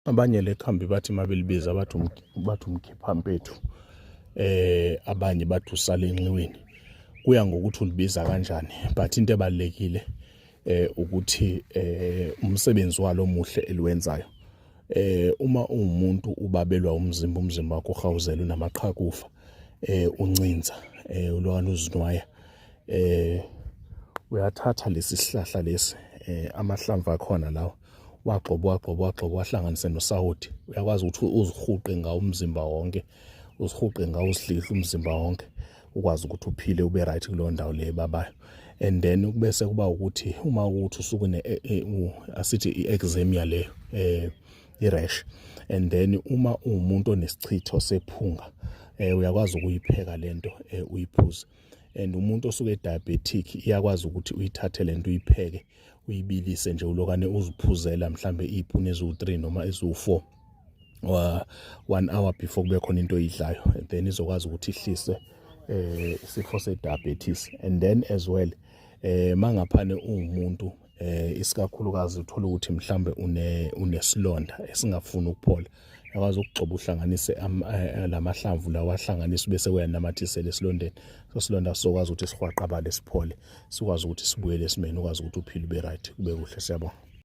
abanye lekhambi bathi mabelibiza bathi umkhipha mpethu, abanye bathi usala enxiweni. Kuya ngokuthi ulibiza kanjani, but into ebalekile ukuthi umsebenzi walo muhle eliwenzayo. Uma umuntu ubabelwa umzimba wakho uhawuzela unamaqhakufa, uncinza, ulokana uzinwaya, uyathatha lesi sihlahla lesi, amahlamvu akhona lawo, wagxoba wahlanganise nosawoti. Uyakwazi ukuthi uzihuqe ngawo umzimba wonke, uzihuqe ngawo, uzihlihle umzimba wonke, ukwazi ukuthi uphile ube right kuleyo ndawo le ebabayo. And then kubese kuba ukuthi uma ukuthi usuke asithi i-eczema leyo, i-rash, and then uma umuntu onesichitho sephunga, uyakwazi ukuyipheka lento, uyiphuze. And umuntu osuke diabetic iyakwazi ukuthi uyithathe lento uyipheke, uyibilise nje, ulokane uziphuzela mhlambe iphune eziwu-3 noma eziwu-4 1 hour before kube khona into oyidlayo, and then izokwazi ukuthi ihlise isifo se-diabetes. And then as well, mangaphane umuntu isikakhulukazi uthola ukuthi mhlambe unesilonda esingafuni ukuphola, uyakwazi ukugcoba uhlanganise lamahlamvu lawa, wahlanganisa bese uyanamathisela esilondeni. So silonda sizokwazi ukuthi sihwaqabale, siphole, sikwazi ukuthi sibuyele esimeni, ukwazi ukuthi uphile ube right, kube kuhle. Siyabonga.